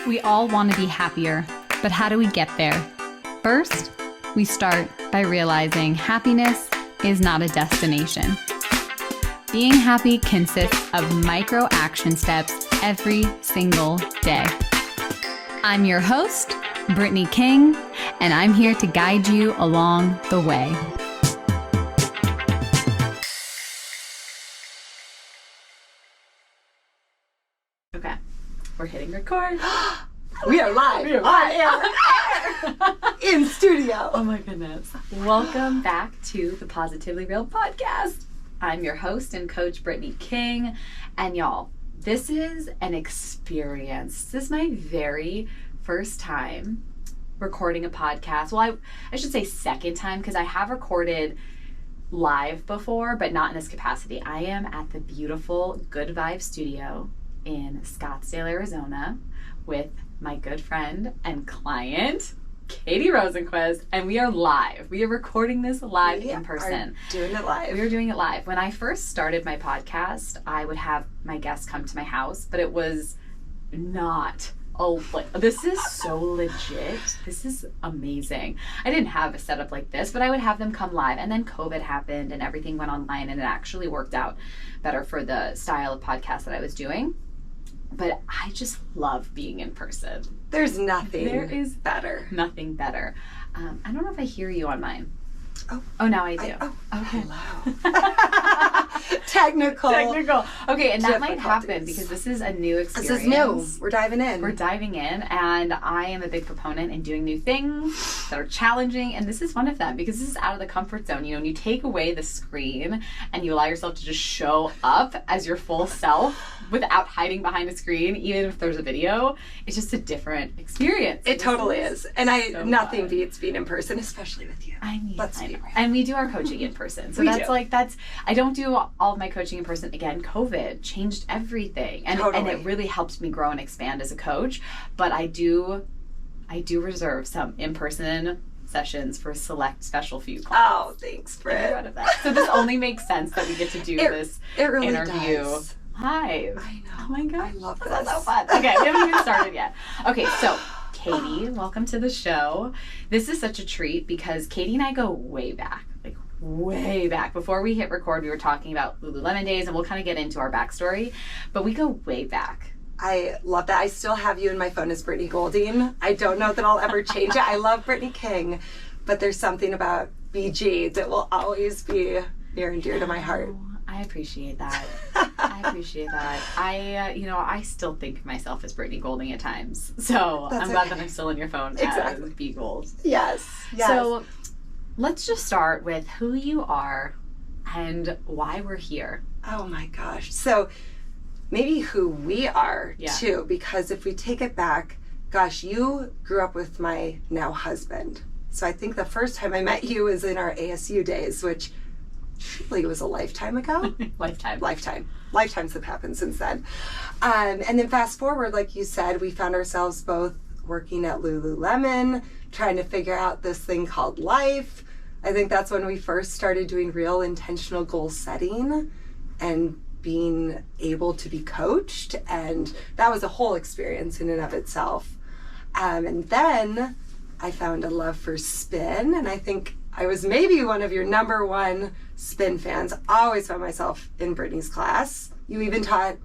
We all want to be happier, but how do we get there? First, we start by realizing happiness is not a destination. Being happy consists of micro action steps every single day. I'm your host, Brittany King, and I'm here to guide you along the way. Okay, we're hitting record. We are live. We are live. In studio. Oh my goodness. Welcome back to the Positively Real podcast. I'm your host and coach, Brittany King. And y'all, this is an experience. This is my very first time recording a podcast. Well, I should say second time, because I have recorded live before, but not in this capacity. I am at the beautiful Good Vibe Studio in Scottsdale, Arizona with my good friend and client, Katie Rosenquist, and we are live. We are recording this live in person. Doing it live. We are doing it live. When I first started my podcast, I would have my guests come to my house, but it was not this is so legit. This is amazing. I didn't have a setup like this, but I would have them come live, and then COVID happened and everything went online, and it actually worked out better for the style of podcast that I was doing. But I just love being in person. There's nothing better. Nothing better. I don't know if I hear you on mine. Oh, now I do. Okay. Hello. Technical. Okay, and that might happen because this is a new experience. This is new. We're diving in. And I am a big proponent in doing new things that are challenging, and this is one of them because this is out of the comfort zone. You know, when you take away the screen and you allow yourself to just show up as your full self without hiding behind a screen, even if there's a video, it's just a different experience. It totally is. And nothing beats being in person, especially with you. I know. Real. And we do our coaching in person. So I don't do all of my coaching in person. Again, COVID changed everything. And it really helped me grow and expand as a coach. But I do reserve some in-person sessions for select special few clients. Oh, thanks, Britt. So this only makes sense that we get to do this really interview. Does. Hi. I know. Oh my God. I love this. That's so fun. Okay, we haven't even started yet. Okay, so Katie, welcome to the show. This is such a treat because Katie and I go way back. Way back. Before we hit record, we were talking about Lululemon days, and we'll kind of get into our backstory, but we go way back. I love that. I still have you in my phone as Brittany Golding. I don't know that I'll ever change it. I love Brittany King, but there's something about BG that will always be near and dear to my heart. I appreciate that. I still think of myself as Brittany Golding at times. So I'm glad that I'm still in your phone as B Gold. Yes. So let's just start with who you are and why we're here. Oh my gosh. So maybe who we are too, because if we take it back, gosh, you grew up with my now husband. So I think the first time I met you was in our ASU days, which surely it was a lifetime ago. Lifetimes have happened since then. And then fast forward, like you said, we found ourselves both working at Lululemon, trying to figure out this thing called life. I think that's when we first started doing real intentional goal setting and being able to be coached. And that was a whole experience in and of itself. And then I found a love for spin, and I think I was maybe one of your number one spin fans. I always found myself in Brittany's class. You even taught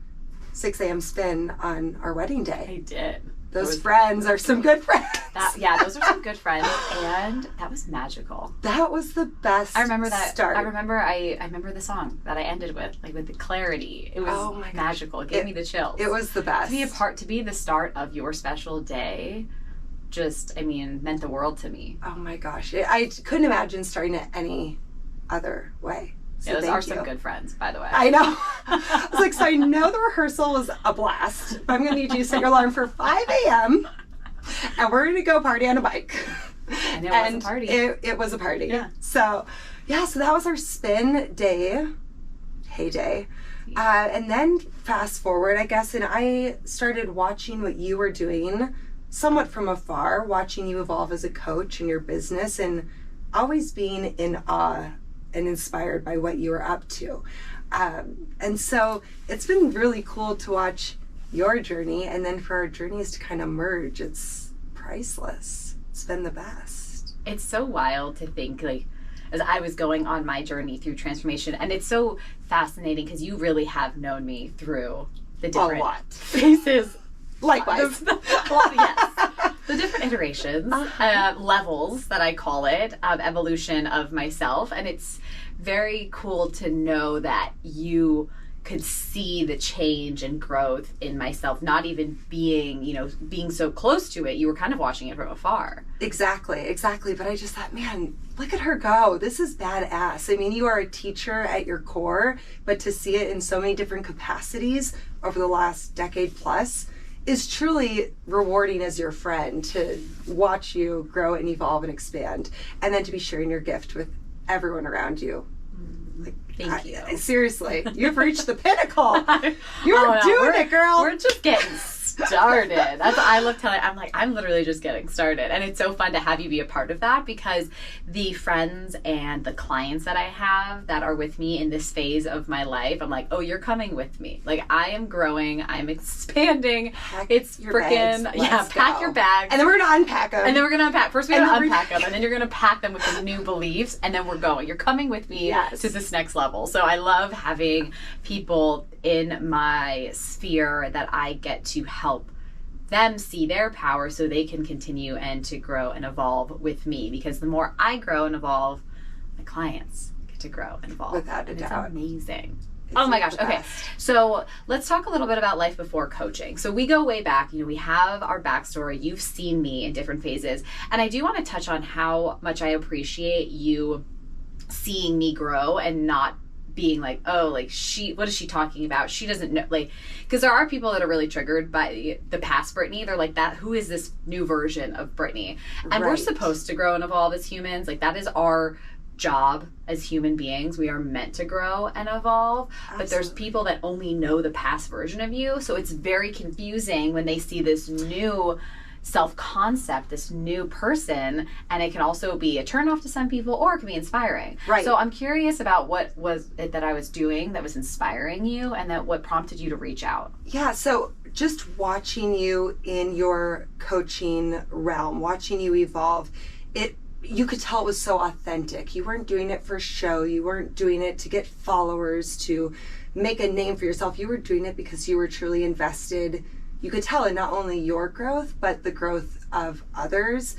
6 a.m. spin on our wedding day. I did. Those friends are some good friends. Those are some good friends, and that was magical. That was the best. I remember that. Start. I remember the song that I ended with, with the clarity. It was magical. It gave me the chills. It was the best. To be the start of your special day, meant the world to me. Oh my gosh. I couldn't imagine starting it any other way. So those are some good friends, by the way. I know. I was like, so I know the rehearsal was a blast. I'm going to need you to set your alarm for 5 a.m. and we're going to go party on a bike. And it was a party. It was a party. Yeah. So that was our spin day, heyday. And then fast forward, I guess, and I started watching what you were doing somewhat from afar, watching you evolve as a coach in your business and always being in awe and inspired by what you were up to. And so it's been really cool to watch your journey, and then for our journeys to kind of merge. It's priceless. It's been the best. It's so wild to think, like, as I was going on my journey through transformation, and it's so fascinating because you really have known me through the different phases. Likewise. Yes. The different iterations, levels that I call it, of evolution of myself. And it's very cool to know that you could see the change and growth in myself, not even being so close to it. You were kind of watching it from afar. Exactly. But I just thought, man, look at her go. This is badass. I mean, you are a teacher at your core, but to see it in so many different capacities over the last decade plus is truly rewarding as your friend, to watch you grow and evolve and expand, and then to be sharing your gift with everyone around you. Thank you. Seriously, you've reached the pinnacle. You're doing it, girl. We're just getting started. That's what I love telling. I'm like, I'm literally just getting started. And it's so fun to have you be a part of that, because the friends and the clients that I have that are with me in this phase of my life, I'm like, oh, you're coming with me. Like, I am growing. I'm expanding. It's freaking, pack your bags. And then we're going to unpack them. First we got to unpack them, and then you're going to pack them with the new beliefs, and then we're going. You're coming with me to this next level. So I love having people in my sphere that I get to help them see their power so they can continue and to grow and evolve with me, because the more I grow and evolve, my clients get to grow and evolve. Without a doubt. It's amazing. Oh my gosh. Okay. So let's talk a little bit about life before coaching. So we go way back, we have our backstory. You've seen me in different phases. And I do want to touch on how much I appreciate you seeing me grow and not being like, oh, like, what is she talking about? She doesn't know, like, because there are people that are really triggered by the past Brittany. They're like, who is this new version of Brittany? And we're supposed to grow and evolve as humans. Like, that is our job as human beings. We are meant to grow and evolve. Absolutely. But there's people that only know the past version of you. So it's very confusing when they see this new self-concept, this new person, and it can also be a turnoff to some people, or it can be inspiring. Right. So I'm curious about what was it that I was doing that was inspiring you, and that what prompted you to reach out. Yeah, so just watching you in your coaching realm, watching you evolve, you could tell it was so authentic. You weren't doing it for show. You weren't doing it to get followers, to make a name for yourself. You were doing it because you were truly invested. You could tell in not only your growth, but the growth of others.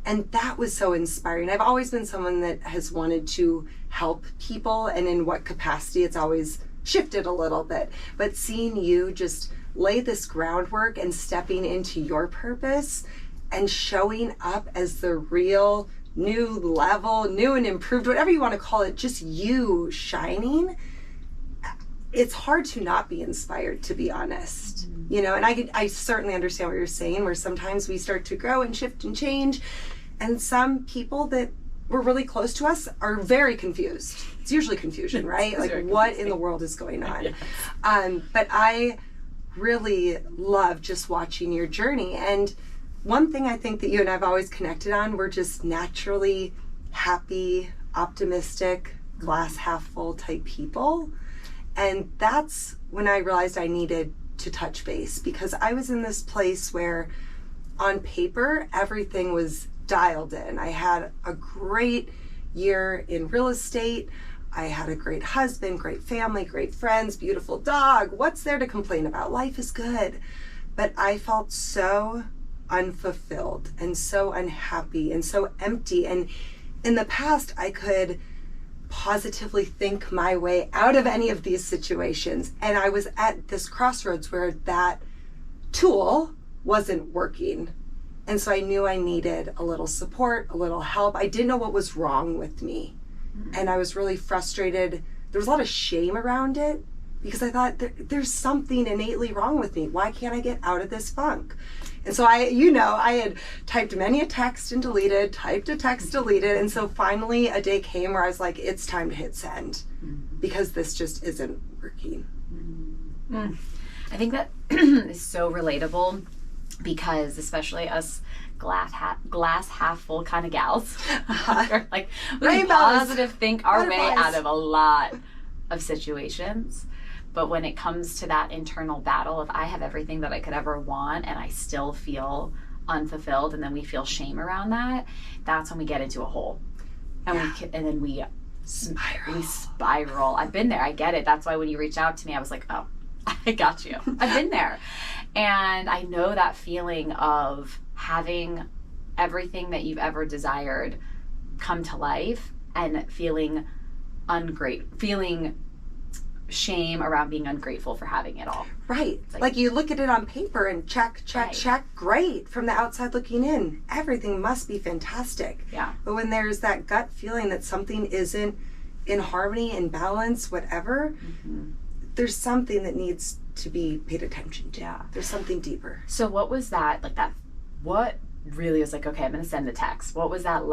And that was so inspiring. I've always been someone that has wanted to help people, and in what capacity, it's always shifted a little bit. But seeing you just lay this groundwork and stepping into your purpose and showing up as the real new level, new and improved, whatever you want to call it, just you shining, it's hard to not be inspired, to be honest. And I certainly understand what you're saying, where sometimes we start to grow and shift and change, and some people that were really close to us are very confused. It's usually confusion, right? Like, what in the world is going on? Yes. But I really love just watching your journey. And one thing I think that you and I've always connected on, we're just naturally happy, optimistic, glass half full type people. And that's when I realized I needed to touch base, because I was in this place where on paper everything was dialed in. I had a great year in real estate. I had a great husband, great family, great friends, beautiful dog. What's there to complain about? Life is good. But I felt so unfulfilled and so unhappy and so empty. And in the past, I could positively think my way out of any of these situations. And I was at this crossroads where that tool wasn't working. And so I knew I needed a little support, a little help. I didn't know what was wrong with me. And I was really frustrated. There was a lot of shame around it, because I thought there's something innately wrong with me. Why can't I get out of this funk? And so I had typed many a text and deleted, typed a text, deleted. And so finally a day came where I was like, it's time to hit send, because this just isn't working. I think that is so relatable, because especially us glass half full kind of gals, like, we can positive think our way out of a lot of situations. But when it comes to that internal battle, if I have everything that I could ever want and I still feel unfulfilled, and then we feel shame around that, that's when we get into a hole. And then we spiral. I've been there. I get it. That's why when you reached out to me, I was like, oh, I got you. I've been there. And I know that feeling of having everything that you've ever desired come to life and feeling shame around being ungrateful for having it all. Right. Like you look at it on paper and check, great. From the outside looking in, everything must be fantastic. Yeah. But when there's that gut feeling that something isn't in harmony, in balance, whatever, there's something that needs to be paid attention to. Yeah. There's something deeper. So what was that, what really was like, okay, I'm going to send the text. What was that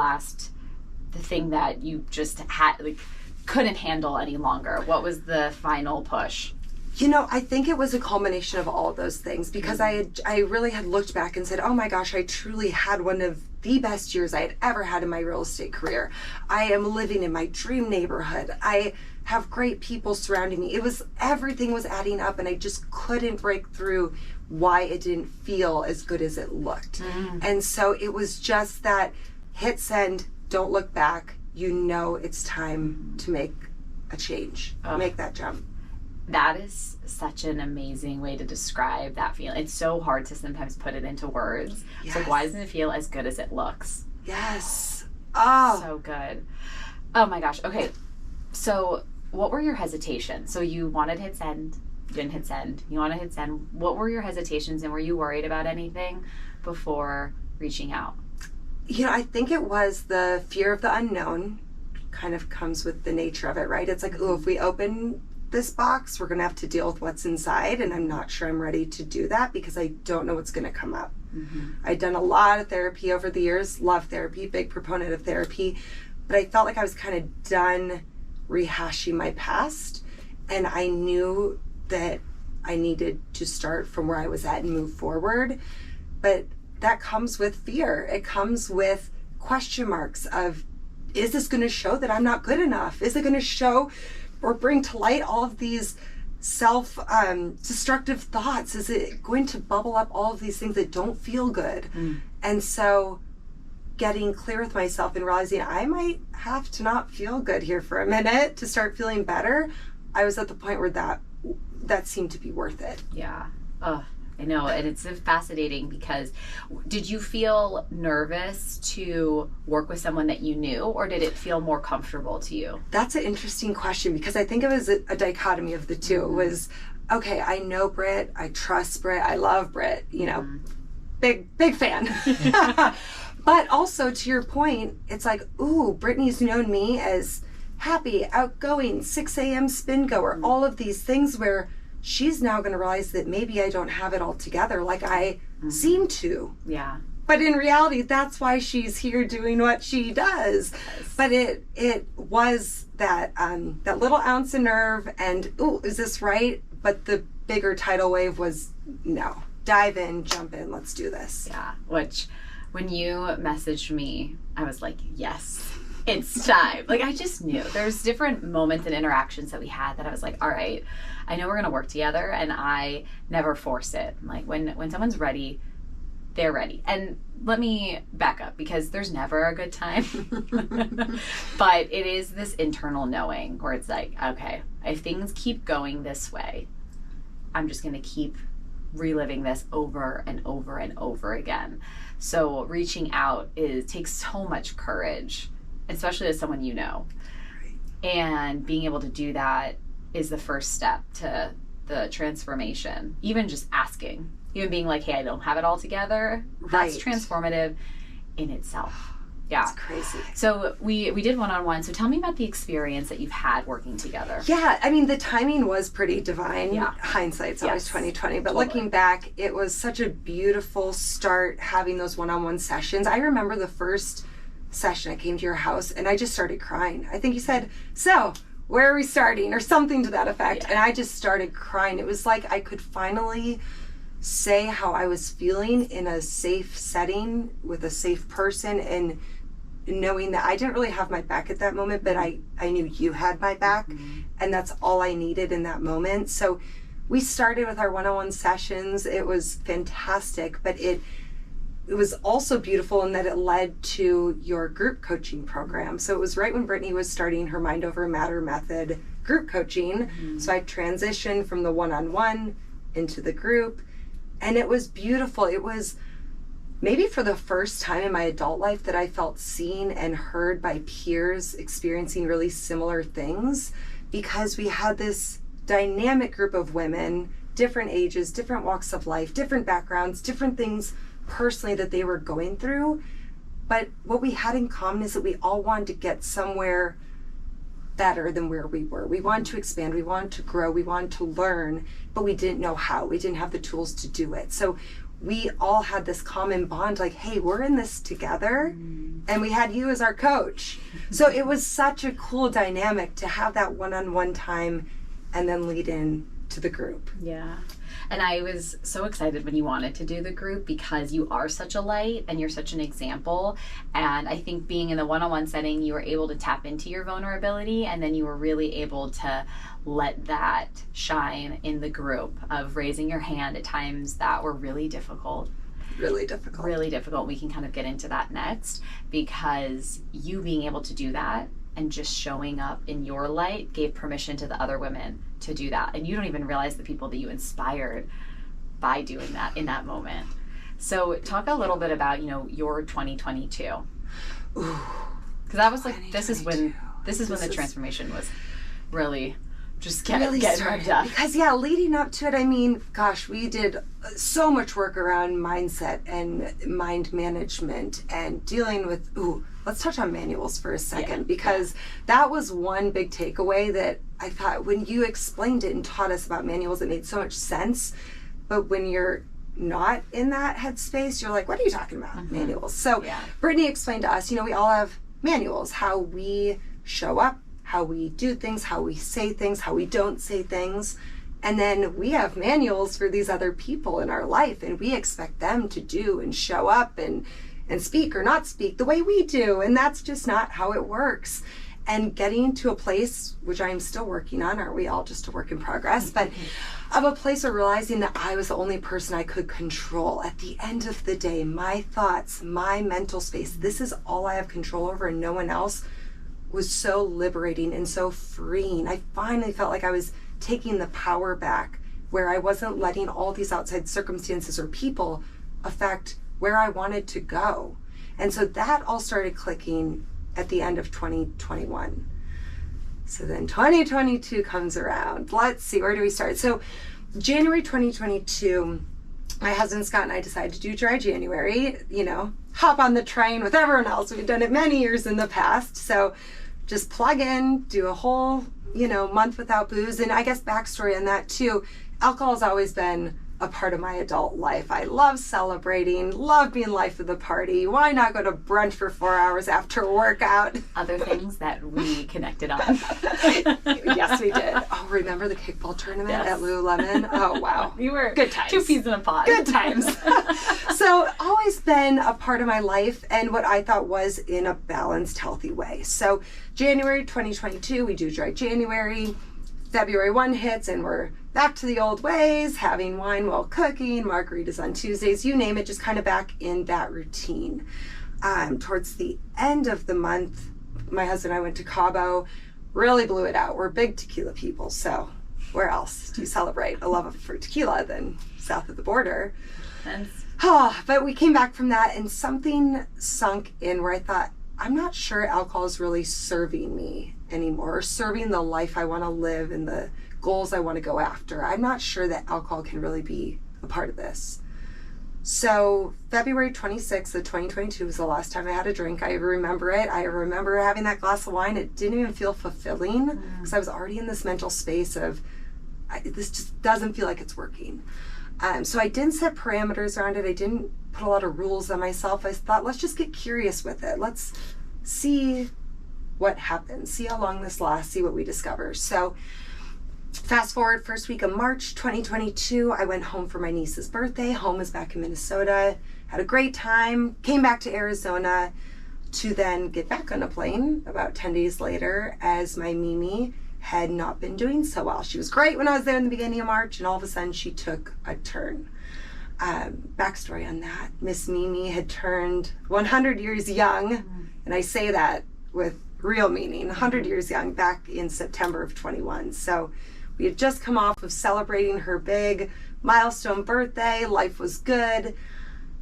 the thing that you just couldn't handle any longer? What was the final push? I think it was a culmination of all of those things, because I really had looked back and said, oh my gosh, I truly had one of the best years I had ever had in my real estate career. I am living in my dream neighborhood. I have great people surrounding me. Everything was adding up, and I just couldn't break through why it didn't feel as good as it looked. And so it was just that hit send, don't look back. It's time to make a change, make that jump. That is such an amazing way to describe that feeling. It's so hard to sometimes put it into words. Yes. It's like, why doesn't it feel as good as it looks? Yes. Oh. So good. Oh my gosh. Okay. So what were your hesitations? So you wanted to hit send, you didn't hit send. You want to hit send. What were your hesitations, and were you worried about anything before reaching out? I think it was the fear of the unknown. Kind of comes with the nature of it, right? It's like, if we open this box, we're going to have to deal with what's inside, and I'm not sure I'm ready to do that because I don't know what's going to come up. I'd done a lot of therapy over the years, love therapy, big proponent of therapy, but I felt like I was kind of done rehashing my past, and I knew that I needed to start from where I was at and move forward. But that comes with fear. It comes with question marks of, is this going to show that I'm not good enough? Is it going to show or bring to light all of these self-destructive thoughts? Is it going to bubble up all of these things that don't feel good? And so getting clear with myself and realizing I might have to not feel good here for a minute to start feeling better, I was at the point where that seemed to be worth it. Yeah. I know, and it's fascinating because did you feel nervous to work with someone that you knew, or did it feel more comfortable to you? That's an interesting question, because I think it was a dichotomy of the two. It was, okay, I know Britt, I trust Britt, I love Britt, big fan. But also, to your point, it's like, ooh, Brittany's known me as happy, outgoing, 6 a.m. spin goer, all of these things where she's now going to realize that maybe I don't have it all together like I seem to. Yeah. But in reality, that's why she's here doing what she does. Yes. But it was that little ounce of nerve and, ooh, is this right? But the bigger tidal wave was, no, dive in, jump in, let's do this. Yeah, which when you messaged me, I was like, yes, it's time. I just knew. There's different moments and interactions that we had that I was like, all right, I know we're going to work together, and I never force it. When someone's ready, they're ready. And let me back up, because there's never a good time. But it is this internal knowing where it's like, okay, if things keep going this way, I'm just going to keep reliving this over and over and over again. So reaching out takes so much courage, especially as someone you know. And being able to do that is the first step to the transformation. Even just asking, even being like, hey, I don't have it all together. That's transformative in itself. Yeah. It's crazy. So we did one-on-one. So tell me about the experience that you've had working together. Yeah, I mean, the timing was pretty divine. Yeah. Hindsight's always 20/20. But looking back, it was such a beautiful start having those one-on-one sessions. I remember the first session I came to your house and I just started crying. I think you said, so where are we starting, or something to that effect. Yeah. And I just started crying. It was like I could finally say how I was feeling in a safe setting with a safe person, and knowing that I didn't really have my back at that moment, but I knew you had my back, and that's all I needed in that moment. So we started with our one-on-one sessions. It was fantastic, but it was also beautiful in that it led to your group coaching program. So it was right when Brittany was starting her Mind Over Matter method group coaching. So I transitioned from the one-on-one into the group, and it was beautiful. It was maybe for the first time in my adult life that I felt seen and heard by peers experiencing really similar things, because we had this dynamic group of women, different ages, different walks of life, different backgrounds, different things personally that they were going through. But what we had in common is that we all wanted to get somewhere better than where we were. We wanted to expand, we wanted to grow, we wanted to learn, but we didn't know how. We didn't have the tools to do it. So we all had this common bond, like, hey, we're in this together, and we had you as our coach. So it was such a cool dynamic to have that one-on-one time and then lead in to the group. Yeah. And I was so excited when you wanted to do the group, because you are such a light and you're such an example. And I think being in the one-on-one setting, you were able to tap into your vulnerability, and then you were really able to let that shine in the group of raising your hand at times that were really difficult. Really difficult. Really difficult. We can kind of get into that next, because you being able to do that and just showing up in your light gave permission to the other women to do that. And you don't even realize the people that you inspired by doing that in that moment. So talk a little bit about, your 2022. Ooh. Because that was like, this is when the transformation was really just getting revved up. Because leading up to it, I mean, gosh, we did so much work around mindset and mind management and dealing with, let's touch on manuals for a second, because that was one big takeaway that I thought when you explained it and taught us about manuals, it made so much sense. But when you're not in that headspace, you're like, what are you talking about? Manuals. So Brittany explained to us, we all have manuals, how we show up, how we do things, how we say things, how we don't say things. And then we have manuals for these other people in our life, and we expect them to do and show up and speak or not speak the way we do. And that's just not how it works. And getting to a place, which I am still working on, aren't we all just a work in progress, but of a place of realizing that I was the only person I could control. At the end of the day, my thoughts, my mental space, this is all I have control over, and no one else, was so liberating and so freeing. I finally felt like I was taking the power back, where I wasn't letting all these outside circumstances or people affect where I wanted to go. And so that all started clicking at the end of 2021. So then 2022 comes around. Let's see, where do we start? So January 2022, my husband Scott and I decided to do dry January, hop on the train with everyone else. We've done it many years in the past. So just plug in, do a whole, month without booze. And I guess backstory on that too, alcohol has always been a part of my adult life. I love celebrating, love being life of the party. Why not go to brunch for 4 hours after a workout? Other things that we connected on. Yes, we did. Oh, remember the kickball tournament at Lululemon? Oh, wow. We were good times. 2 peas in a pod. Good times. So always been a part of my life, and what I thought was in a balanced, healthy way. So January 2022, we do dry January. February 1 hits, and we're back to the old ways, having wine while cooking, margaritas on Tuesdays, you name it, just kind of back in that routine. Towards the end of the month, my husband and I went to Cabo, really blew it out. We're big tequila people, so where else do you celebrate a love for tequila than south of the border? But we came back from that, and something sunk in where I thought, I'm not sure alcohol is really serving me anymore, or serving the life I want to live and the goals I want to go after. I'm not sure that alcohol can really be a part of this. So February 26th of 2022 was the last time I had a drink. I remember it. I remember having that glass of wine. It didn't even feel fulfilling because I was already in this mental space of, this just doesn't feel like it's working. So I didn't set parameters around it. I didn't put a lot of rules on myself. I thought, let's just get curious with it. Let's see what happens, see how long this lasts, see what we discover. So fast forward, first week of March 2022, I went home for my niece's birthday. Home is back in Minnesota. Had a great time. Came back to Arizona. to then get back on a plane about 10 days later as my Mimi had not been doing so well. She was great when I was there in the beginning of March, and all of a sudden she took a turn. Backstory on that, Miss Mimi had turned 100 years young, and I say that with real meaning, 100 years young, back in September of 21. So we had just come off of celebrating her big milestone birthday. Life was good.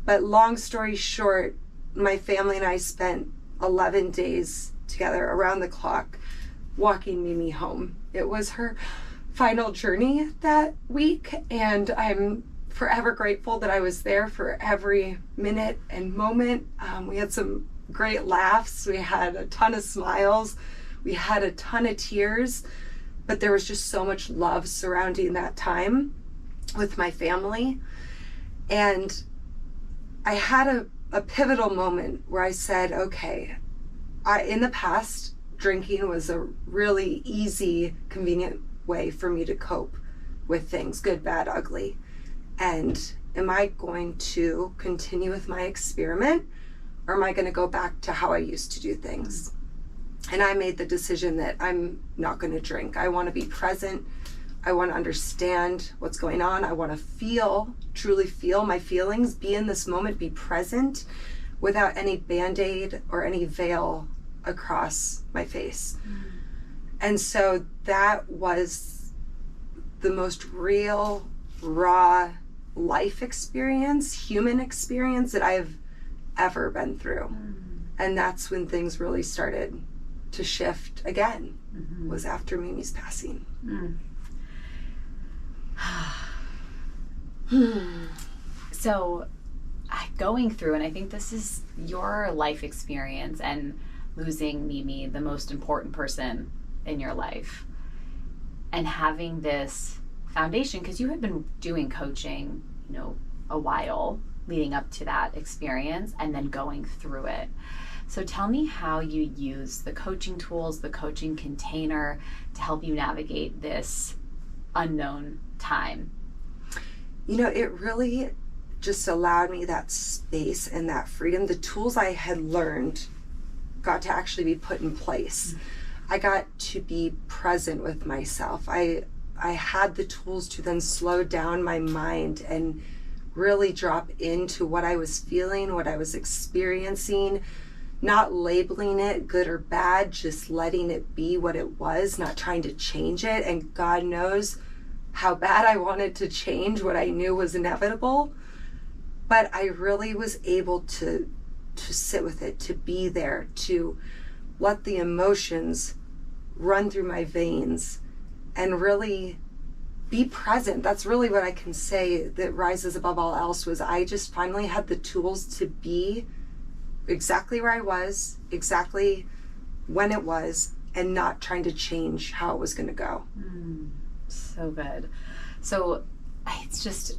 But long story short, my family and I spent 11 days together around the clock walking Mimi home. It was her final journey that week, and I'm forever grateful that I was there for every minute and moment. We had some great laughs. We had a ton of smiles. We had a ton of tears, but there was just so much love surrounding that time with my family. And I had a pivotal moment where I said, okay, in the past, drinking was a really easy, convenient way for me to cope with things, good, bad, ugly. And am I going to continue with my experiment, or am I going to go back to how I used to do things? And I made the decision that I'm not going to drink. I want to be present. I want to understand what's going on. I want to feel, truly feel my feelings, be in this moment, be present without any Band-Aid or any veil across my face. And so that was the most real, raw life experience, human experience that I've ever been through. And that's when things really started to shift again, was after Mimi's passing. So going through, and I think this is your life experience, and losing Mimi, the most important person in your life, and having this foundation, because you had been doing coaching, a while leading up to that experience, and then going through it. So tell me how you use the coaching tools, the coaching container, to help you navigate this unknown time. It really just allowed me that space and that freedom. The tools I had learned got to actually be put in place. I got to be present with myself. I had the tools to then slow down my mind and really drop into what I was feeling, what I was experiencing, not labeling it good or bad, just letting it be what it was, not trying to change it. And God knows how bad I wanted to change what I knew was inevitable. But I really was able to sit with it, to be there, to let the emotions run through my veins and really be present. That's really what I can say that rises above all else, was I just finally had the tools to be exactly where I was, exactly when it was, and not trying to change how it was going to go. So good. So it's just,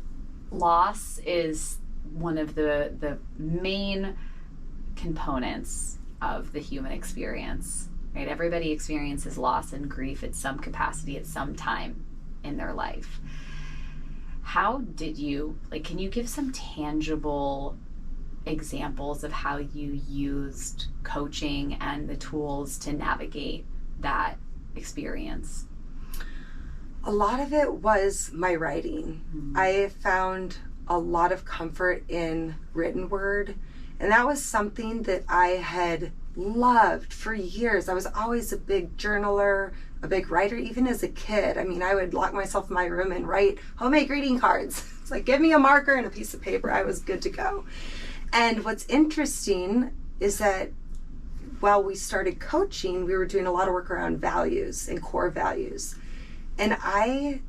loss is one of the main components of the human experience, right? Everybody experiences loss and grief at some capacity at some time in their life. How did you, can you give some tangible examples of how you used coaching and the tools to navigate that experience? A lot of it was my writing. I found a lot of comfort in written word, and that was something that I had loved for years. I was always a big journaler, a big writer, even as a kid. I mean, I would lock myself in my room and write homemade greeting cards. It's like, give me a marker and a piece of paper. I was good to go. And what's interesting is that while we started coaching, we were doing a lot of work around values and core values. And I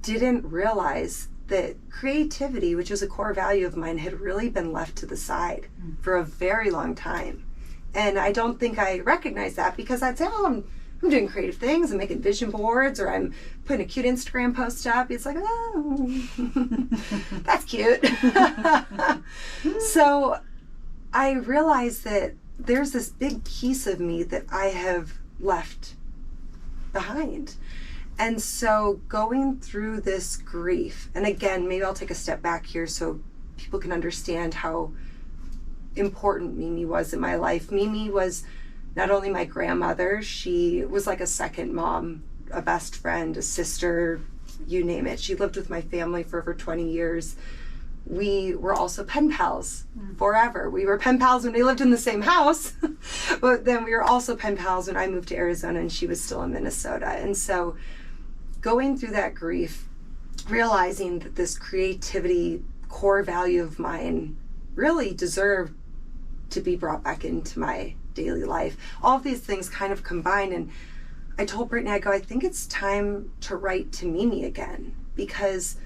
didn't realize that creativity, which is a core value of mine, had really been left to the side for a very long time. And I don't think I recognized that, because I'd say, I'm doing creative things, I'm making vision boards, or I'm putting a cute Instagram post up. It's like, oh, that's cute. So I realized that there's this big piece of me that I have left behind. And so going through this grief, and again, maybe I'll take a step back here so people can understand how important Mimi was in my life. Mimi was not only my grandmother, she was like a second mom, a best friend, a sister, you name it. She lived with my family for over 20 years. We were also pen pals forever. We were pen pals when we lived in the same house, but then we were also pen pals when I moved to Arizona and she was still in Minnesota. And so going through that grief, realizing that this creativity core value of mine really deserved to be brought back into my daily life. All of these things kind of combined, and I told Brittany, I think it's time to write to Mimi again, because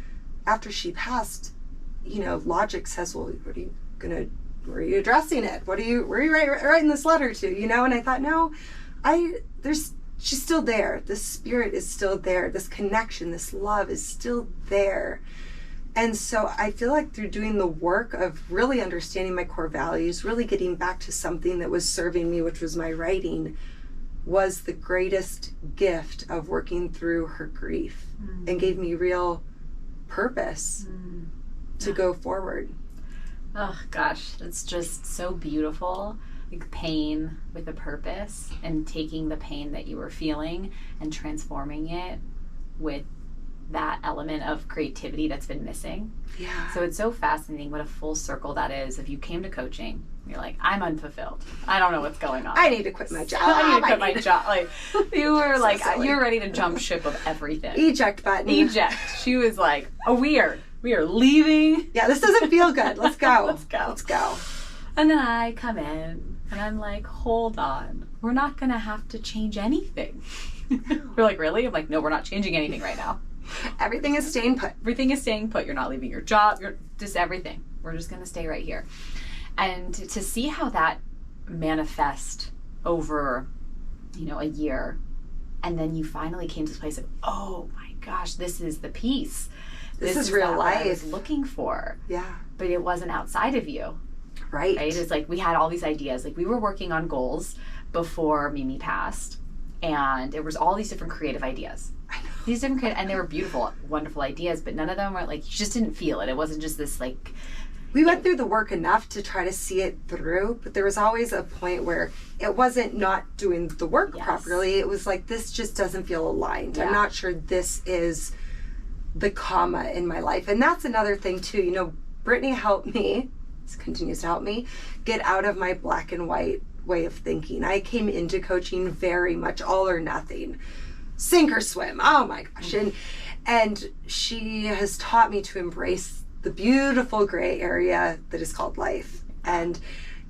after she passed, logic says, well, where are you addressing it? Where are you writing this letter to? And I thought, no, she's still there. The spirit is still there. This connection, this love is still there. And so I feel like through doing the work of really understanding my core values, really getting back to something that was serving me, which was my writing, was the greatest gift of working through her grief and gave me real purpose to go forward. Oh gosh, it's just so beautiful. Like pain with a purpose, and taking the pain that you were feeling and transforming it with that element of creativity that's been missing. Yeah. So it's so fascinating what a full circle that is. If you came to coaching, you're like, I'm unfulfilled. I don't know what's going on. I need to quit my job. I need to quit my job. Like, you were like, silly. you're ready to jump ship of everything. Eject button. Eject. She was like, oh, we are leaving. Yeah, this doesn't feel good. Let's go. Let's go. And then I come in and I'm like, hold on. We're not going to have to change anything. We're like, really? I'm like, no, we're not changing anything right now. Everything is staying put. Everything is staying put. You're not leaving your job. You're just everything. We're just going to stay right here. And to see how that manifest over, a year, and then you finally came to this place of, oh my gosh, this is the peace. This is real life. What I was looking for. Yeah. But it wasn't outside of you. Right. It's like we had all these ideas. Like we were working on goals before Mimi passed, and there was all these different creative ideas. I know. These different and they were beautiful, wonderful ideas, but none of them were like, you just didn't feel it. It wasn't just this like. We went through the work enough to try to see it through, but there was always a point where it wasn't not doing the work properly. It was like, this just doesn't feel aligned. Yeah. I'm not sure this is the comma in my life. And that's another thing too. Brittany helped me, continues to help me, get out of my black and white way of thinking. I came into coaching very much all or nothing. Sink or swim. Oh my gosh. And she has taught me to embrace the beautiful gray area that is called life. And,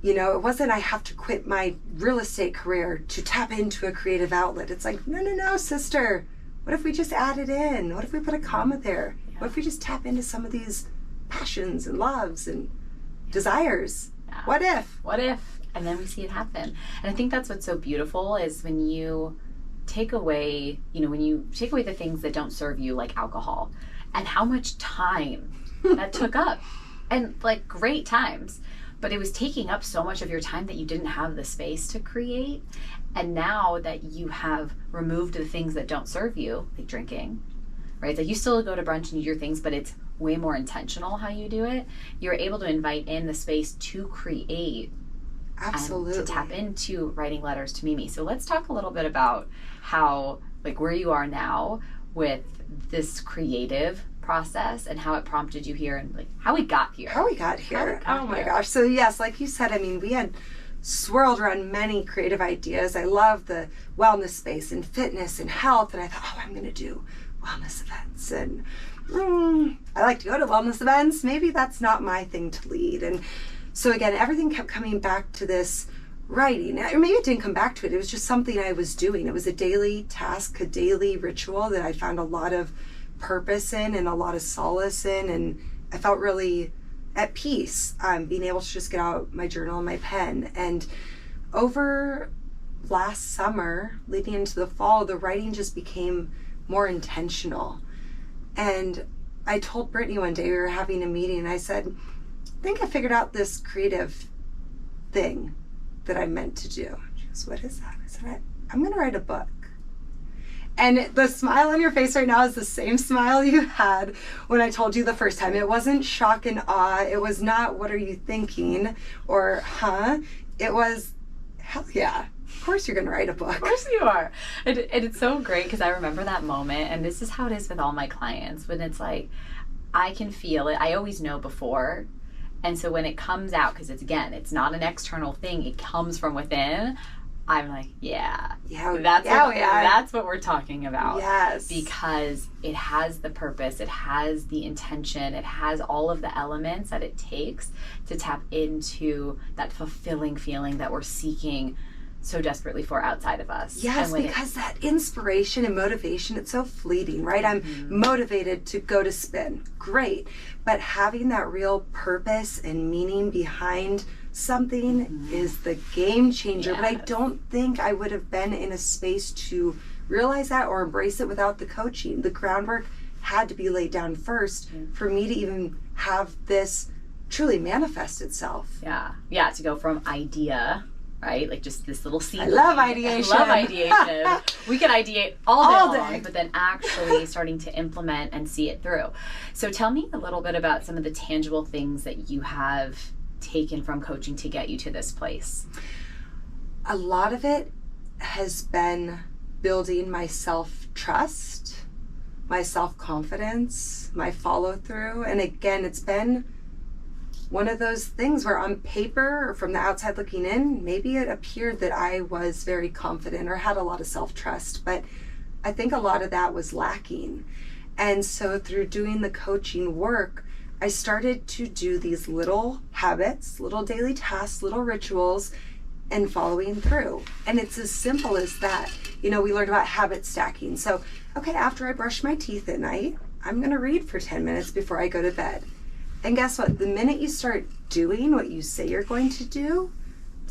it wasn't I have to quit my real estate career to tap into a creative outlet. It's like, no, sister. What if we just add it in? What if we put a comma there? Yeah. What if we just tap into some of these passions and loves and desires? Yeah. What if? And then we see it happen. And I think that's what's so beautiful is when you take away, the things that don't serve you, like alcohol, and how much time that took up, and like great times, but it was taking up so much of your time that you didn't have the space to create. And now that you have removed the things that don't serve you, like drinking, right? Like you still go to brunch and do your things, but it's way more intentional how you do it. You're able to invite in the space to create. Absolutely. And to tap into writing letters to Mimi. So let's talk a little bit about how, like, where you are now with this creative process and how it prompted you here and like how we got here. Oh my gosh. So yes, like you said, we had swirled around many creative ideas. I love the wellness space and fitness and health, and I thought, I'm going to do wellness events, and I like to go to wellness events. Maybe that's not my thing to lead. And so again, everything kept coming back to this writing. Or maybe it didn't come back to it. It was just something I was doing. It was a daily task, a daily ritual that I found a lot of purpose in and a lot of solace in. And I felt really at peace being able to just get out my journal and my pen. And over last summer, leading into the fall, the writing just became more intentional. And I told Brittany one day, we were having a meeting, and I said, I think I figured out this creative thing that I'm meant to do. She goes, what is that? I said, I'm going to write a book. And the smile on your face right now is the same smile you had when I told you the first time. It wasn't shock and awe. It was not, what are you thinking? Or, huh? It was, hell yeah. Of course you're going to write a book. Of course you are. And it's so great because I remember that moment. And this is how it is with all my clients. When it's like, I can feel it. I always know before. And so when it comes out, because it's not an external thing. It comes from within. I'm like, that's what we're talking about. Yes. Because it has the purpose, it has the intention, it has all of the elements that it takes to tap into that fulfilling feeling that we're seeking so desperately for outside of us. Yes, because that inspiration and motivation, it's so fleeting, right? I'm motivated to go to spin. Great. But having that real purpose and meaning behind something is the game changer. Yes. But I don't think I would have been in a space to realize that or embrace it without the coaching. The groundwork had to be laid down first for me to even have this truly manifest itself. Yeah, to go from idea, right? Like just this little seed. I love ideation. We can ideate all day long, but then actually starting to implement and see it through. So tell me a little bit about some of the tangible things that you have taken from coaching to get you to this place. A lot of it has been building my self-trust, my self-confidence, my follow-through. And again, it's been one of those things where on paper or from the outside looking in, maybe it appeared that I was very confident or had a lot of self-trust, but I think a lot of that was lacking. And so through doing the coaching work, I started to do these little habits, little daily tasks, little rituals, and following through. And it's as simple as that. We learned about habit stacking. So, okay, after I brush my teeth at night, I'm going to read for 10 minutes before I go to bed. And guess what? The minute you start doing what you say you're going to do,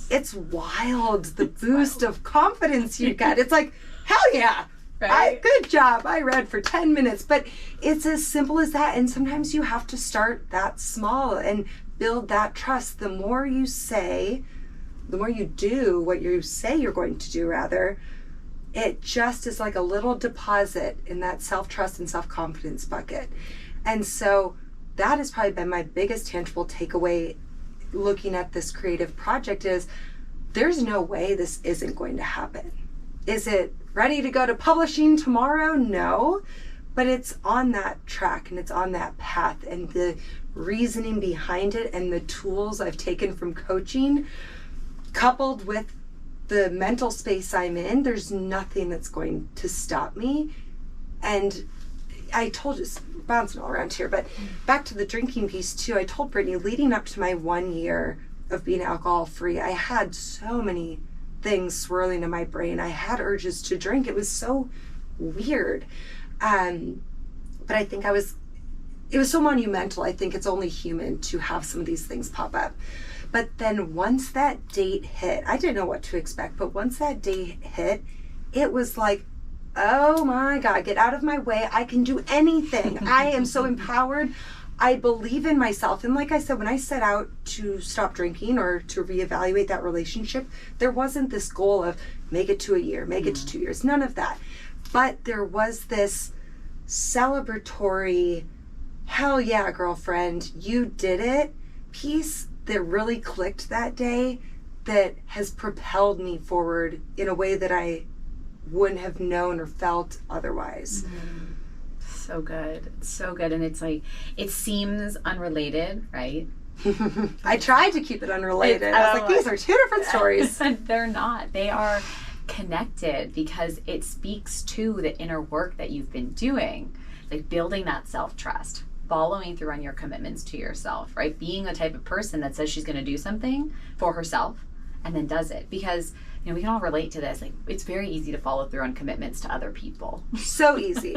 it's wild. The boost of confidence you get. It's like, hell yeah. Right? Good job. I read for 10 minutes. But it's as simple as that. And sometimes you have to start that small and build that trust. The more you do what you say you're going to do, rather, it just is like a little deposit in that self-trust and self-confidence bucket. And so that has probably been my biggest tangible takeaway looking at this creative project is there's no way this isn't going to happen. Is it ready to go to publishing tomorrow? No, but it's on that track and it's on that path, and the reasoning behind it and the tools I've taken from coaching coupled with the mental space I'm in, there's nothing that's going to stop me. And I told you, bouncing all around here, but back to the drinking piece too, I told Brittany leading up to my 1 year of being alcohol free, I had so many things swirling in my brain. I had urges to drink. It was so weird. But I think it was so monumental. I think it's only human to have some of these things pop up. But then once that date hit, I didn't know what to expect, but once that date hit, it was like, oh my God, get out of my way. I can do anything. I am so empowered. I believe in myself. And like I said, when I set out to stop drinking or to reevaluate that relationship, there wasn't this goal of make it to a year, make it to 2 years, none of that. But there was this celebratory, hell yeah, girlfriend, you did it piece that really clicked that day that has propelled me forward in a way that I wouldn't have known or felt otherwise. So good. So good. And it's like, it seems unrelated, right? I tried to keep it unrelated. I was like, these are two different stories. They're not. They are connected because it speaks to the inner work that you've been doing, like building that self-trust, following through on your commitments to yourself, right? Being the type of person that says she's going to do something for herself and then does it. Because we can all relate to this. Like, it's very easy to follow through on commitments to other people. So easy.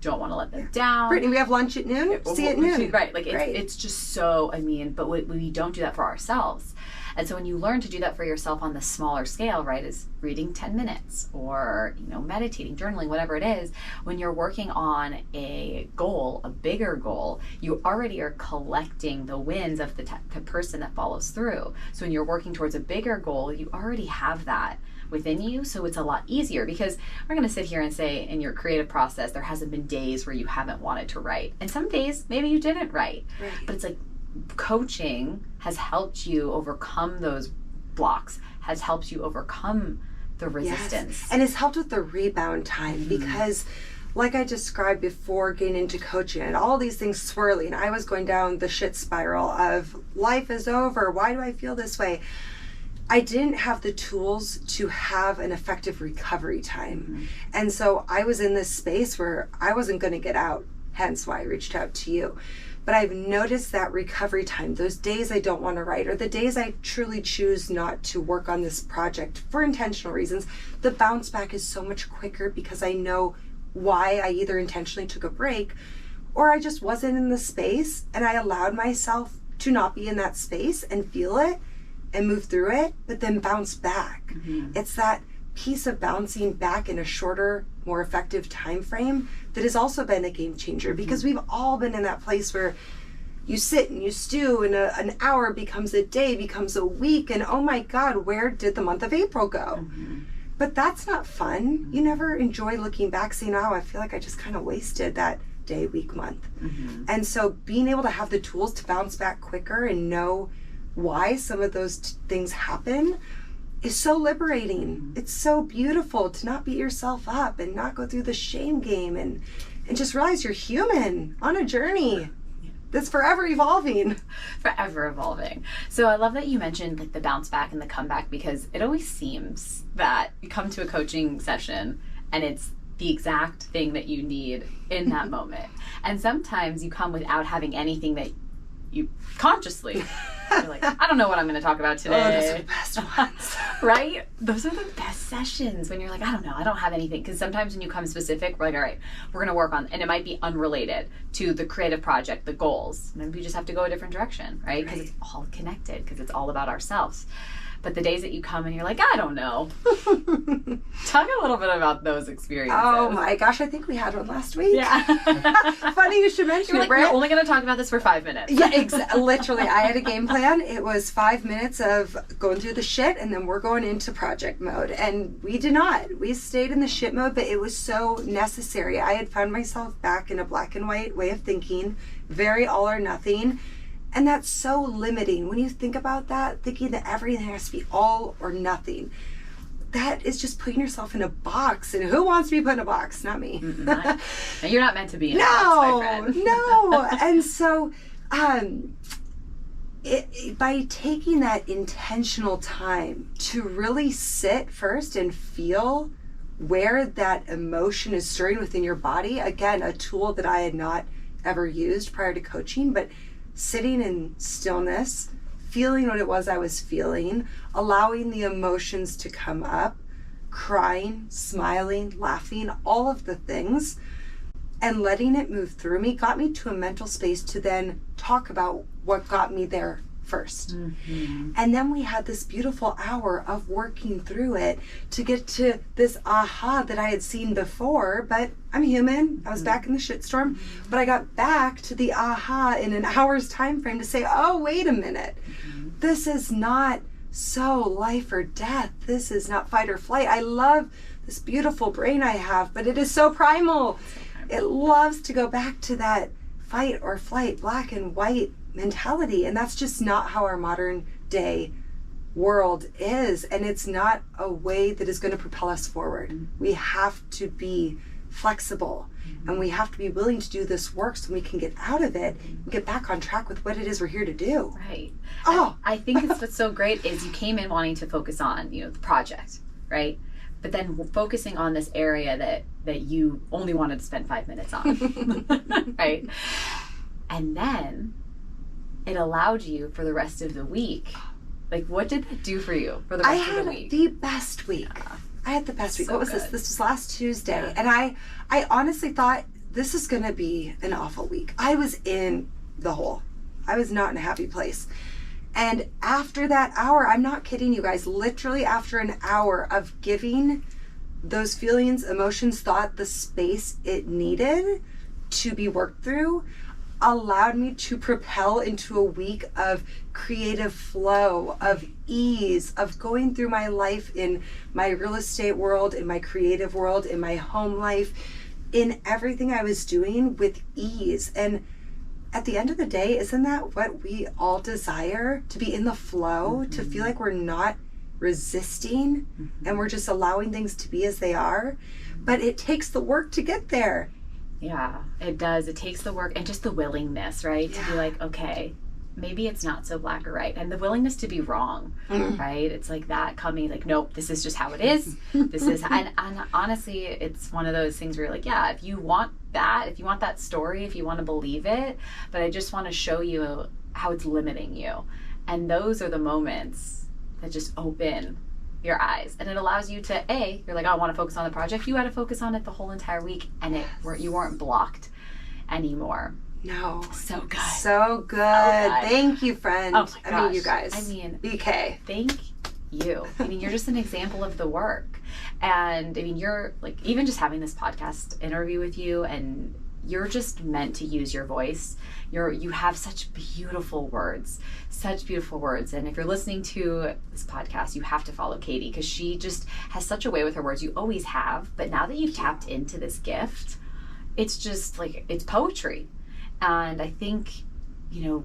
Don't want to let them down. Brittany, we have lunch at noon. See you at noon. Right. Like, it's just so, but we don't do that for ourselves. And so when you learn to do that for yourself on the smaller scale, right, is reading 10 minutes or, meditating, journaling, whatever it is, when you're working on a goal, a bigger goal, you already are collecting the wins of the person that follows through. So when you're working towards a bigger goal, you already have that within you. So it's a lot easier, because we're going to sit here and say in your creative process, there hasn't been days where you haven't wanted to write. And some days maybe you didn't write. Right. But it's like coaching has helped you overcome those blocks, has helped you overcome the resistance. Yes. And it's helped with the rebound time, because like I described before getting into coaching, and all these things swirling, I was going down the shit spiral of life is over. Why do I feel this way? I didn't have the tools to have an effective recovery time. And so I was in this space where I wasn't going to get out, hence why I reached out to you. But I've noticed that recovery time, those days I don't want to write, or the days I truly choose not to work on this project for intentional reasons, the bounce back is so much quicker, because I know why I either intentionally took a break, or I just wasn't in the space, and I allowed myself to not be in that space and feel it and move through it, but then bounce back. It's that piece of bouncing back in a shorter, more effective time frame that has also been a game changer, because we've all been in that place where you sit and you stew, and an hour becomes a day, becomes a week, and oh my God, where did the month of April go? But that's not fun. You never enjoy looking back saying, oh, I feel like I just kind of wasted that day, week, month. And so being able to have the tools to bounce back quicker and know why some of those things happen is so liberating. It's so beautiful to not beat yourself up and not go through the shame game, and just realize you're human on a journey that's forever evolving. Forever evolving. So I love that you mentioned like the bounce back and the comeback, because it always seems that you come to a coaching session and it's the exact thing that you need in that moment. And sometimes you come without having anything that you consciously, you're like, I don't know what I'm going to talk about today. Oh, those are the best ones. Right? Those are the best sessions, when you're like, I don't know, I don't have anything. Because sometimes when you come specific, we're like, all right, we're going to work on, and it might be unrelated to the creative project, the goals. Maybe we just have to go a different direction, right? Because it's all connected, because it's all about ourselves. But the days that you come and you're like, I don't know. Talk a little bit about those experiences. Oh my gosh, I think we had one last week. Yeah. Funny you should mention You're it, like, Britt. we're only going to talk about this for 5 minutes. Yeah, literally. I had a game plan. It was 5 minutes of going through the shit, and then we're going into project mode. And we did not. We stayed in the shit mode, but it was so necessary. I had found myself back in a black and white way of thinking, very all or nothing. And that's so limiting. When you think about that, thinking that everything has to be all or nothing, that is just putting yourself in a box. And who wants to be put in a box? Not me. And you're not meant to be in a box, my friend. No. And so by taking that intentional time to really sit first and feel where that emotion is stirring within your body, again, a tool that I had not ever used prior to coaching, but sitting in stillness, feeling what it was I was feeling, allowing the emotions to come up, crying, smiling, laughing, all of the things, and letting it move through me got me to a mental space to then talk about what got me there first. And then we had this beautiful hour of working through it to get to this aha that I had seen before, but I'm human. I was back in the shitstorm, but I got back to the aha in an hour's time frame to say, oh, wait a minute. This is not so life or death. This is not fight or flight. I love this beautiful brain I have, but it is so primal. It loves to go back to that fight or flight, black and white mentality, and that's just not how our modern day world is, and it's not a way that is going to propel us forward. We have to be flexible, and we have to be willing to do this work so we can get out of it and get back on track with what it is we're here to do. Right. Oh, I think it's what's so great is you came in wanting to focus on, the project, right? But then focusing on this area that you only wanted to spend 5 minutes on, right? And then it allowed you for the rest of the week. Like, what did that do for you for the rest of the week? I had the best week. I had the best week. What was this? This was last Tuesday. And I honestly thought this is going to be an awful week. I was in the hole. I was not in a happy place. And after that hour, I'm not kidding you guys, literally after an hour of giving those feelings, emotions, thought the space it needed to be worked through, allowed me to propel into a week of creative flow, of ease, of going through my life in my real estate world, in my creative world, in my home life, in everything I was doing with ease. And at the end of the day, isn't that what we all desire? To be in the flow, to feel like we're not resisting and we're just allowing things to be as they are. But it takes the work to get there. Yeah, it does. It takes the work and just the willingness, right? Yeah. To be like, okay, maybe it's not so black or white. And the willingness to be wrong, right? It's like that coming, like, nope, this is just how it is. This is, and honestly, it's one of those things where you're like, yeah, if you want that story, if you want to believe it, but I just want to show you how it's limiting you. And those are the moments that just open your eyes, and it allows you to, you're like, oh, I want to focus on the project. You had to focus on it the whole entire week, and you weren't blocked anymore. No. So good. So good. Thank you, friend. Oh my gosh. I mean, you guys. I mean, BK. Thank you. I mean, you're just an example of the work. And I mean, you're like, even just having this podcast interview with you, and you're just meant to use your voice. You have such beautiful words. And if you're listening to this podcast, you have to follow Katie, because she just has such a way with her words. You always have, but now that you've tapped into this gift, it's just like, it's poetry. And I think,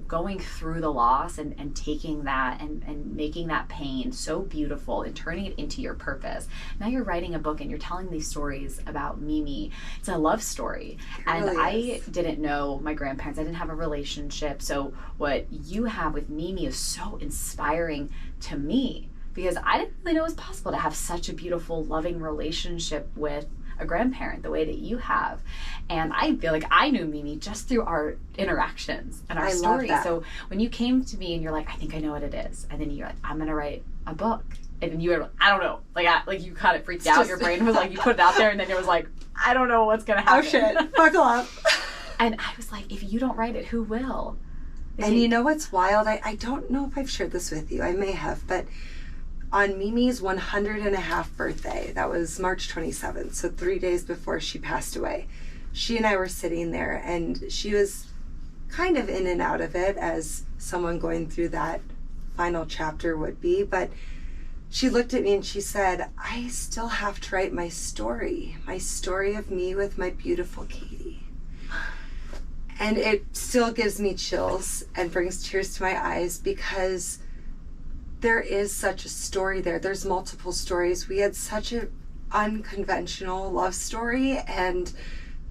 going through the loss and taking that and making that pain so beautiful and turning it into your purpose. Now you're writing a book and you're telling these stories about Mimi. It's a love story. And I didn't know my grandparents. I didn't have a relationship. So what you have with Mimi is so inspiring to me, because I didn't really know it was possible to have such a beautiful, loving relationship with a grandparent the way that you have. And I feel like I knew Mimi just through our interactions and our stories. So when you came to me and you're like, I think I know what it is, and then you're like, I'm gonna write a book, and then you were like, I don't know, like you kind of freaked out. Your brain was like, you put it out there, and then it was like, I don't know what's gonna happen. Oh shit, buckle up. And I was like, if you don't write it, who will? And you know what's wild? I don't know if I've shared this with you. I may have, but on Mimi's 100-and-a-half birthday, that was March 27th, so 3 days before she passed away, she and I were sitting there, and she was kind of in and out of it, as someone going through that final chapter would be, but she looked at me and she said, I still have to write my story of me with my beautiful Katie. And it still gives me chills and brings tears to my eyes, because there is such a story there. There's multiple stories. We had such an unconventional love story, and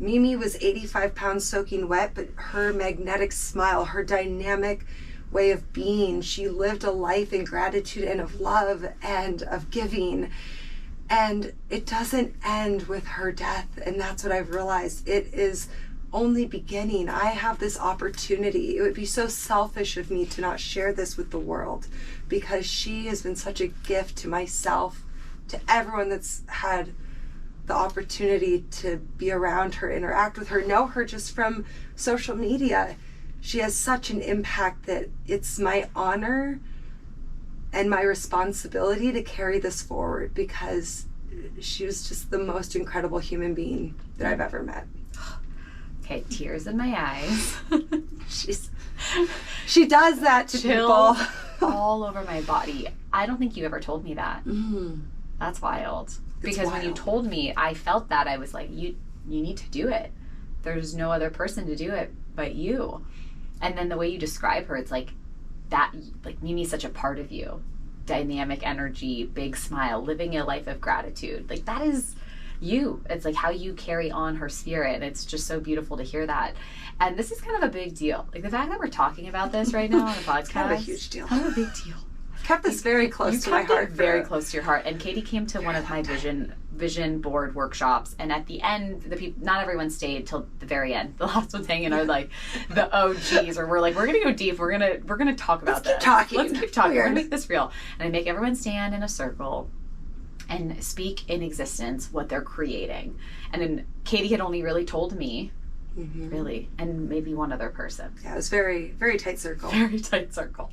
Mimi was 85 pounds soaking wet, but her magnetic smile, her dynamic way of being, she lived a life in gratitude and of love and of giving. And it doesn't end with her death, and that's what I've realized. It is only beginning. I have this opportunity. It would be so selfish of me to not share this with the world, because she has been such a gift to myself, to everyone that's had the opportunity to be around her, interact with her, know her just from social media. She has such an impact that it's my honor and my responsibility to carry this forward, because she was just the most incredible human being that I've ever met. Okay, tears in my eyes. She does that to people. All over my body. I don't think you ever told me that. That's wild. Because when you told me, I felt that. I was like, you need to do it. There's no other person to do it but you. And then the way you describe her, it's like that, like Mimi's such a part of you. Dynamic energy, big smile, living a life of gratitude. Like that is you. It's like how you carry on her spirit, and it's just so beautiful to hear that. And this is kind of a big deal. Like the fact that we're talking about this right now on the podcast. It's kind of a huge deal. Kind of a big deal. I've kept this very close to my heart. Very close to your heart. And Katie came to one of my vision board workshops, and at the end, not everyone stayed till the very end. The last ones hanging are like the OGs, or we're like, we're gonna go deep. We're gonna talk about this. Let's keep talking. We're gonna make this real. And I make everyone stand in a circle and speak in existence what they're creating. And then Katie had only really told me really, and maybe one other person. Yeah, it was very, very tight circle. Very tight circle.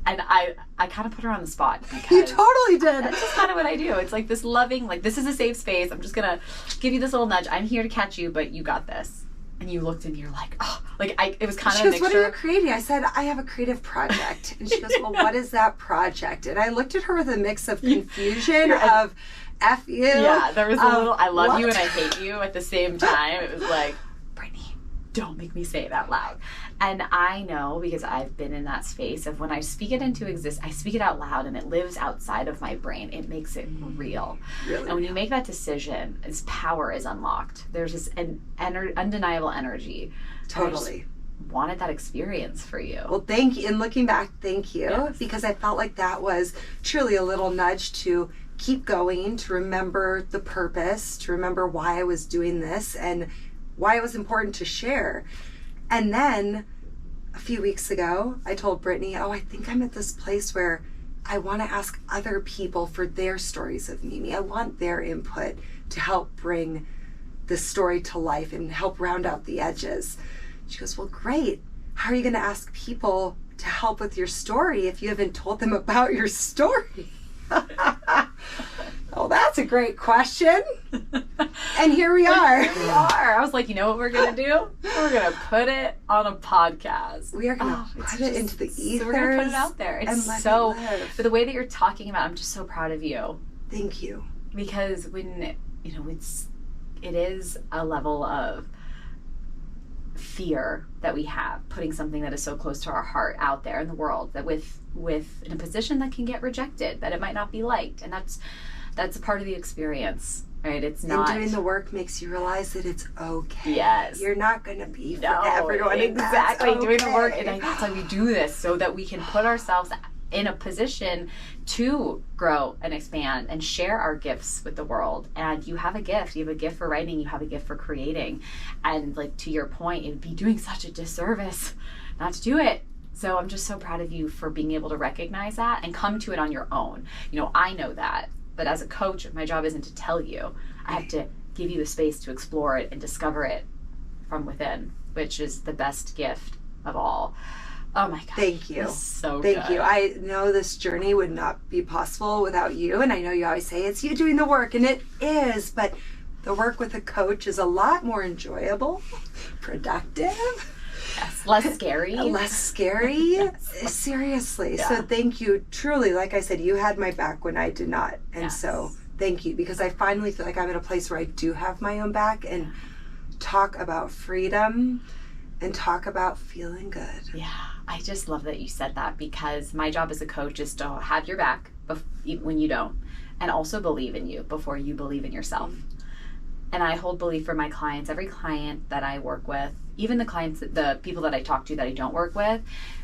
And I kind of put her on the spot. Because you totally did. That's just kind of what I do. It's like this loving, like, this is a safe space. I'm just going to give you this little nudge. I'm here to catch you, but you got this. And you looked and you're like, oh, like, it was kind of a mixture. What are you creating? I said, I have a creative project. And she goes, well, what is that project? And I looked at her with a mix of confusion of F you. Yeah, there was a little, I love you and I hate you at the same time. It was like, Brittany, don't make me say it out loud. And I know, because I've been in that space of when I speak it into existence, I speak it out loud and it lives outside of my brain. It makes it real. Really and when you make that decision, its power is unlocked. There's this undeniable energy. Totally. Wanted that experience for you. Well, thank you. And looking back, thank you. Yes. Because I felt like that was truly a little nudge to keep going, to remember the purpose, to remember why I was doing this and why it was important to share. And then a few weeks ago, I told Brittany, I think I'm at this place where I want to ask other people for their stories of Mimi. I want their input to help bring this story to life and help round out the edges. She goes, well, great. How are you going to ask people to help with your story if you haven't told them about your story? Oh, that's a great question. And here we are. Here we are. I was like, you know what we're going to do? We're going to put it on a podcast. We are going to put it into the ethers. So we're going to put it out there. It's so, but the way that you're talking about, I'm just so proud of you. Thank you. Because when, it is a level of fear that we have, putting something that is so close to our heart out there in the world, that with in a position that can get rejected, that it might not be liked. And that's a part of the experience, right? It's not. And doing the work makes you realize that it's okay. Yes. You're not going to be for everyone. Exactly. Okay. Doing the work. And that's why we do this, so that we can put ourselves in a position to grow and expand and share our gifts with the world. And you have a gift. You have a gift for writing. You have a gift for creating. And like, to your point, it would be doing such a disservice not to do it. So I'm just so proud of you for being able to recognize that and come to it on your own. I know that. But as a coach, my job isn't to tell you. I have to give you the space to explore it and discover it from within, which is the best gift of all. Oh my God. Thank you. So Thank you. I know this journey would not be possible without you. And I know you always say it's you doing the work, and it is, but the work with a coach is a lot more enjoyable, productive. Yes, less scary. Less scary. Yes. Seriously. Yeah. So thank you. Truly, like I said, you had my back when I did not. And so thank you, because I finally feel like I'm at a place where I do have my own back and talk about freedom and talk about feeling good. Yeah. I just love that you said that, because my job as a coach is to have your back when you don't, and also believe in you before you believe in yourself. And I hold belief for my clients. Every client that I work with, even the people that I talk to that I don't work with,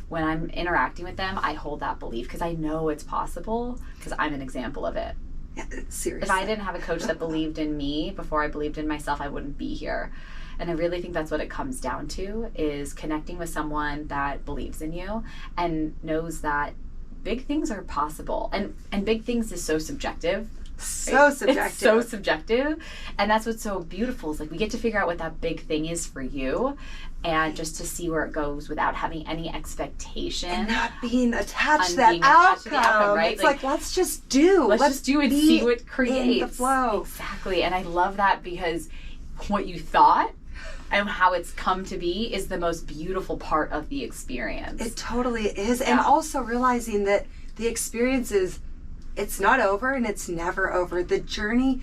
when I'm interacting with them, I hold that belief because I know it's possible, because I'm an example of it. Yeah, seriously. If I didn't have a coach that believed in me before I believed in myself, I wouldn't be here. And I really think that's what it comes down to, is connecting with someone that believes in you and knows that big things are possible. And big things is so subjective. So subjective. It's so subjective. And that's what's so beautiful, is like we get to figure out what that big thing is for you, and just to see where it goes without having any expectation. And not being attached to that outcome. Right? It's like, let's just do. Let's just do and see what creates. In the flow. Exactly. And I love that, because what you thought and how it's come to be is the most beautiful part of the experience. It totally is. Yeah. And also realizing that the experience it's not over, and it's never over. The journey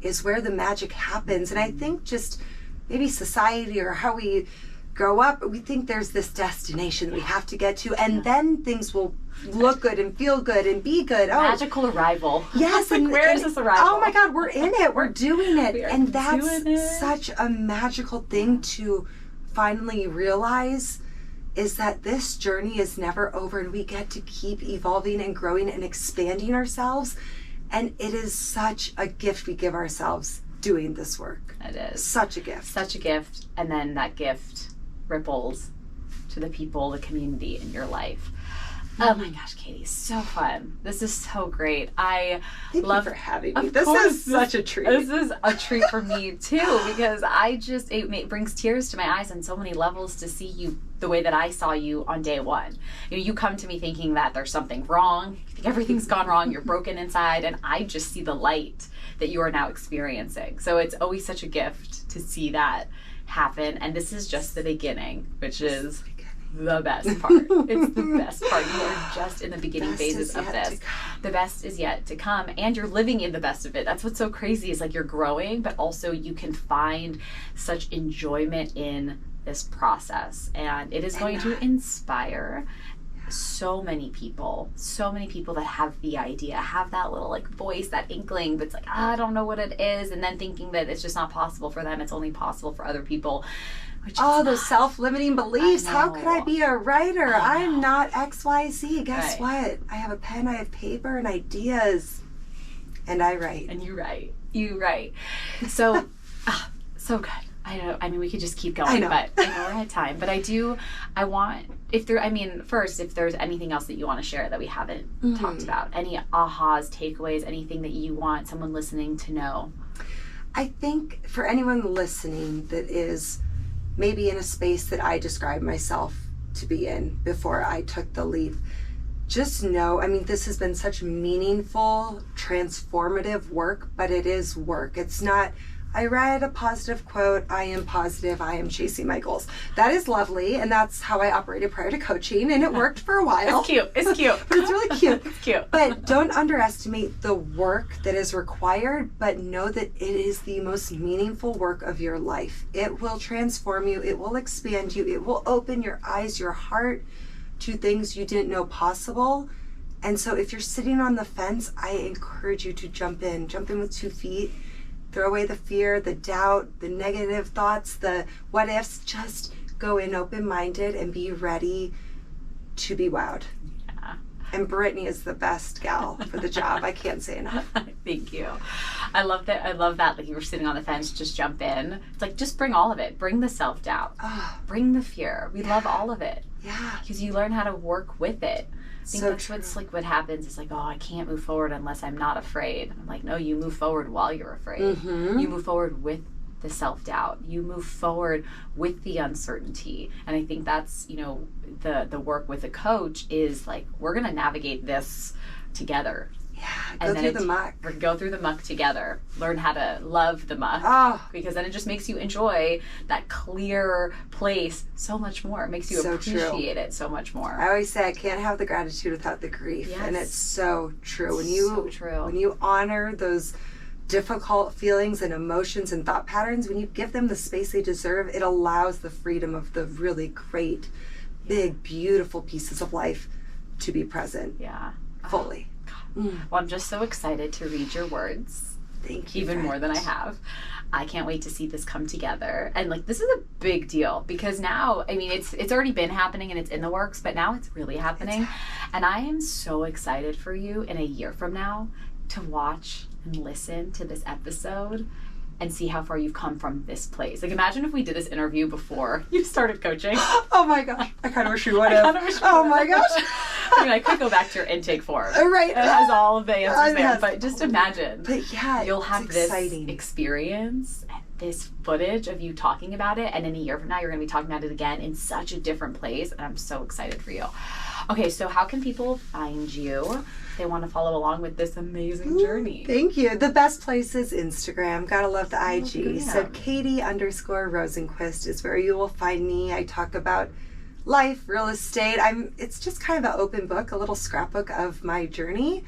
is where the magic happens. And I think just maybe society or how we grow up, we think there's this destination that we have to get to, and then things will look good and feel good and be good. Magical arrival. Yes. Like, where is this arrival? Oh my God, we're in it. We're doing it. And that's doing it. Such a magical thing to finally realize, is that this journey is never over, and we get to keep evolving and growing and expanding ourselves. And it is such a gift we give ourselves doing this work. It is. Such a gift. Such a gift. And then that gift ripples to the people, the community in your life. Oh my gosh, Katie, so fun. This is so great. I Thank love you for having me. This is such a treat. This is a treat for me too, because it brings tears to my eyes on so many levels to see you the way that I saw you on day one. You come to me thinking that there's something wrong, you think everything's gone wrong, you're broken inside, and I just see the light that you are now experiencing. So it's always such a gift to see that happen, and this is just the beginning, which is the best part. It's the best part. You are just in the beginning phases of this. The best is yet to come, and you're living in the best of it. That's what's so crazy, is like you're growing, but also you can find such enjoyment in this process, and it is going to inspire so many people that have the idea, have that little like voice, that inkling that's like, I don't know what it is, and then thinking that it's just not possible for them, it's only possible for other people. Those self-limiting beliefs. How could I be a writer? I'm not XYZ. Guess what? I have a pen, I have paper and ideas, and I write. And you write. So, so good. I mean, we could just keep going, but I know we're at time. But if there's anything else that you want to share that we haven't talked about, any ahas, takeaways, anything that you want someone listening to know. I think for anyone listening that is maybe in a space that I described myself to be in before I took the leap, just know, I mean, this has been such meaningful, transformative work, but it is work. It's not, I read a positive quote, I am positive, I am chasing my goals. That is lovely, and that's how I operated prior to coaching, and it worked for a while. It's cute. But it's really cute. It's cute. But don't underestimate the work that is required, but know that it is the most meaningful work of your life. It will transform you, it will expand you, it will open your eyes, your heart to things you didn't know possible. And so if you're sitting on the fence, I encourage you to jump in with 2 feet. Throw away the fear, the doubt, the negative thoughts, the what ifs. Just go in open-minded and be ready to be wowed. Yeah. And Brittany is the best gal for the job. I can't say enough. Thank you. I love that. Like, you were sitting on the fence, just jump in. It's like, just bring all of it. Bring the self-doubt. Bring the fear. We love all of it. Yeah. Because you learn how to work with it. I think that's what's like what happens is like, I can't move forward unless I'm not afraid. I'm like, no, you move forward while you're afraid. You move forward with the self-doubt. You move forward with the uncertainty. And I think that's, the work with a coach is like, we're going to navigate this together. Yeah, go through the muck. Go through the muck together. Learn how to love the muck. Because then it just makes you enjoy that clear place so much more. It makes you appreciate it so much more. I always say I can't have the gratitude without the grief. Yes. And it's so true. When you honor those difficult feelings and emotions and thought patterns, when you give them the space they deserve, it allows the freedom of the really great, big, beautiful pieces of life to be present. Yeah. Fully. Well, I'm just so excited to read your words. Thank you. Even more than I have. I can't wait to see this come together. And like, this is a big deal because now, I mean, it's already been happening and it's in the works, but now it's really happening. And I am so excited for you in a year from now to watch and listen to this episode and see how far you've come from this place. Like, imagine if we did this interview before you started coaching. Oh my gosh. I kind of wish we would have. Oh my gosh. I mean, I could go back to your intake form. Right. It has all of the answers there, but just imagine. But yeah, you'll have this experience, this footage of you talking about it, and in a year from now, you're going to be talking about it again in such a different place, and I'm so excited for you. Okay, so how can people find you if they want to follow along with this amazing journey? Thank you. The best place is Instagram. Gotta love the IG. So Katie_Rosenquist is where you will find me. I talk about life, real estate. It's just kind of an open book, a little scrapbook of my journey.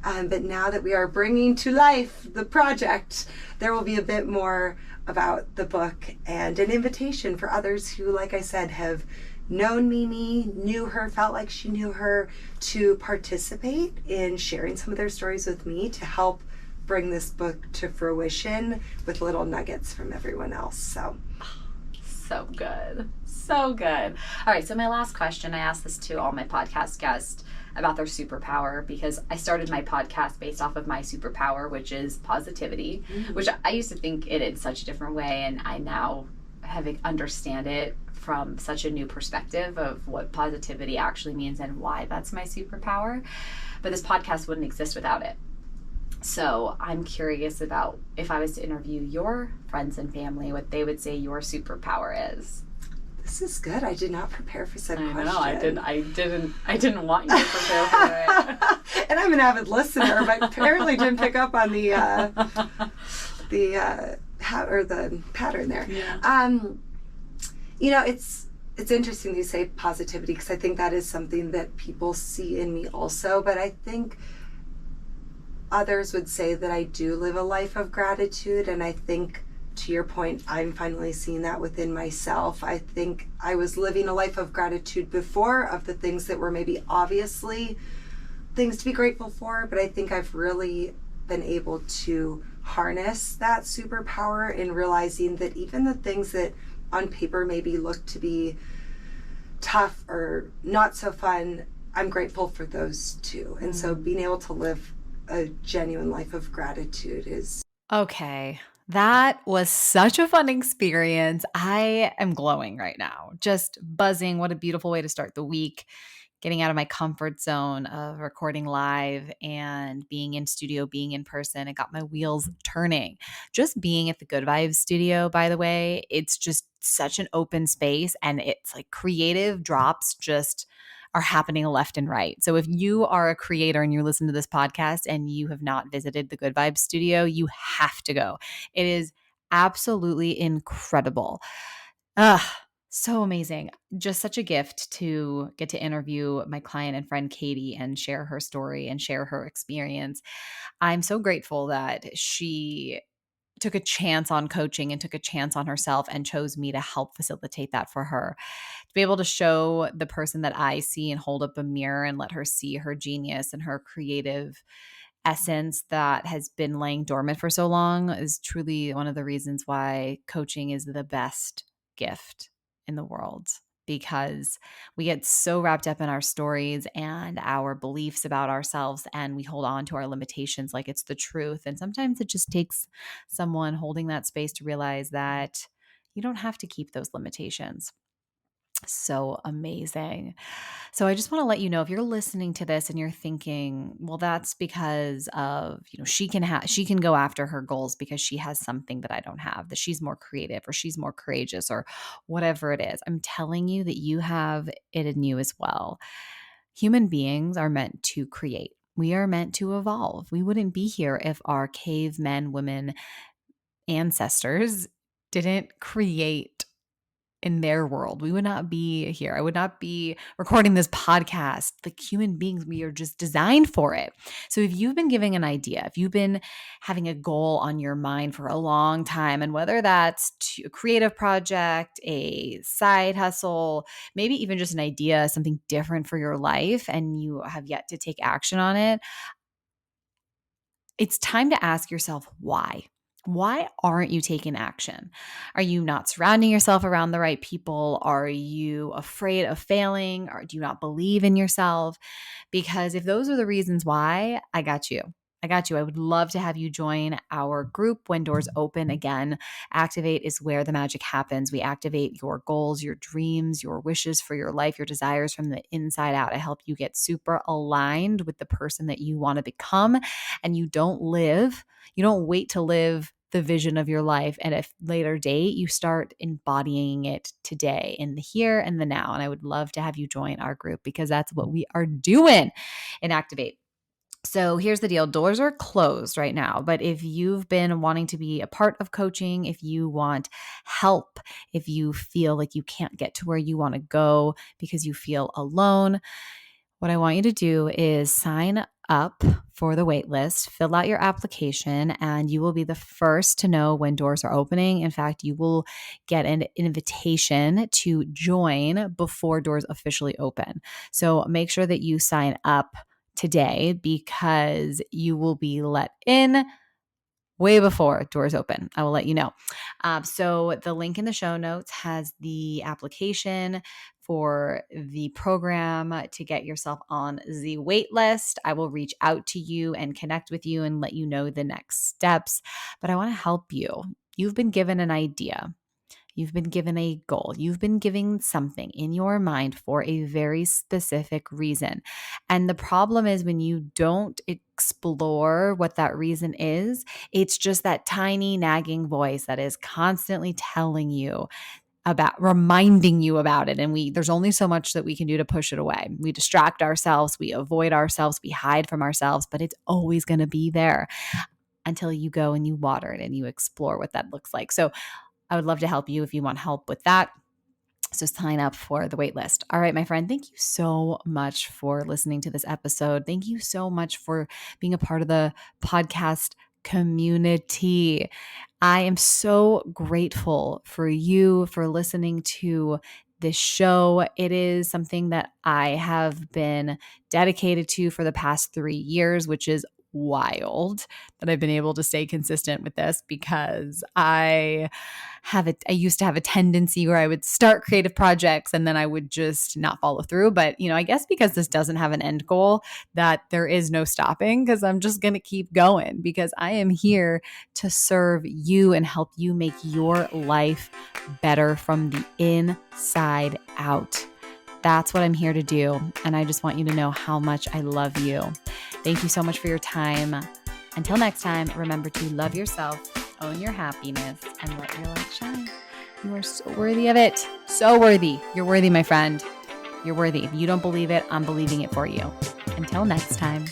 But now that we are bringing to life the project, there will be a bit more about the book and an invitation for others who, like I said, have known Mimi, knew her, felt like she knew her, to participate in sharing some of their stories with me to help bring this book to fruition with little nuggets from everyone else. So good. So good. All right, so my last question, I ask this to all my podcast guests about their superpower, because I started my podcast based off of my superpower, which is positivity, which I used to think it in such a different way, and I now have understand it from such a new perspective of what positivity actually means and why that's my superpower. But this podcast wouldn't exist without it. So I'm curious about, if I was to interview your friends and family, what they would say your superpower is. This is good. I did not prepare for said question. I know. I didn't want you to prepare for it. And I'm an avid listener, but apparently didn't pick up on the pattern there. Yeah. It's interesting you say positivity, because I think that is something that people see in me also. But I think others would say that I do live a life of gratitude, and I think, to your point, I'm finally seeing that within myself. I think I was living a life of gratitude before, of the things that were maybe obviously things to be grateful for, but I think I've really been able to harness that superpower in realizing that even the things that on paper maybe look to be tough or not so fun, I'm grateful for those too. And so being able to live a genuine life of gratitude is... Okay. That was such a fun experience. I am glowing right now, just buzzing. What a beautiful way to start the week. Getting out of my comfort zone of recording live and being in studio, being in person. It got my wheels turning. Just being at the Good Vibes studio, by the way, it's just such an open space, and it's like creative drops just are happening left and right. So if you are a creator and you listen to this podcast and you have not visited the Good Vibes studio, you have to go. It is absolutely incredible. So amazing. Just such a gift to get to interview my client and friend Katie and share her story and share her experience. I'm so grateful that she took a chance on coaching and took a chance on herself and chose me to help facilitate that for her. To be able to show the person that I see and hold up a mirror and let her see her genius and her creative essence that has been laying dormant for so long is truly one of the reasons why coaching is the best gift in the world, because we get so wrapped up in our stories and our beliefs about ourselves, and we hold on to our limitations like it's the truth. And sometimes it just takes someone holding that space to realize that you don't have to keep those limitations. So amazing. So I just want to let you know, if you're listening to this and you're thinking, well, that's because of, she can go after her goals because she has something that I don't have, that she's more creative or she's more courageous or whatever it is. I'm telling you that you have it in you as well. Human beings are meant to create. We are meant to evolve. We wouldn't be here if our cavemen, women, ancestors didn't create in their world. We would not be here. I would not be recording this podcast. Like human beings, we are just designed for it. So if you've been giving an idea, if you've been having a goal on your mind for a long time, and whether that's a creative project, a side hustle, maybe even just an idea, something different for your life, and you have yet to take action on it, it's time to ask yourself why. Why aren't you taking action? Are you not surrounding yourself around the right people? Are you afraid of failing? Or do you not believe in yourself? Because if those are the reasons why, I got you. I would love to have you join our group when doors open again. Activate is where the magic happens. We activate your goals, your dreams, your wishes for your life, your desires from the inside out. I help you get super aligned with the person that you want to become. And you don't wait to live the vision of your life at a later date. You start embodying it today in the here and the now. And I would love to have you join our group, because that's what we are doing in Activate. So here's the deal. Doors are closed right now, but if you've been wanting to be a part of coaching, if you want help, if you feel like you can't get to where you want to go because you feel alone, what I want you to do is sign up for the wait list, fill out your application, and you will be the first to know when doors are opening. In fact, you will get an invitation to join before doors officially open. So make sure that you sign up today, because you will be let in way before doors open. I will let you know. So the link in the show notes has the application for the program to get yourself on the wait list. I will reach out to you and connect with you and let you know the next steps. But I want to help you. You've been given an idea. You've been given a goal. You've been given something in your mind for a very specific reason. And the problem is when you don't explore what that reason is, it's just that tiny nagging voice that is constantly telling you about, reminding you about it. And there's only so much that we can do to push it away. We distract ourselves, we avoid ourselves, we hide from ourselves, but it's always going to be there until you go and you water it and you explore what that looks like. So I would love to help you if you want help with that. So sign up for the wait list. All right, my friend, thank you so much for listening to this episode. Thank you so much for being a part of the podcast community. I am so grateful for you for listening to this show. It is something that I have been dedicated to for the past 3 years, which is wild that I've been able to stay consistent with this, because I used to have a tendency where I would start creative projects and then I would just not follow through. But, I guess because this doesn't have an end goal, that there is no stopping, because I'm just going to keep going, because I am here to serve you and help you make your life better from the inside out. That's what I'm here to do. And I just want you to know how much I love you. Thank you so much for your time. Until next time, remember to love yourself, own your happiness, and let your light shine. You are so worthy of it. So worthy. You're worthy, my friend. You're worthy. If you don't believe it, I'm believing it for you. Until next time.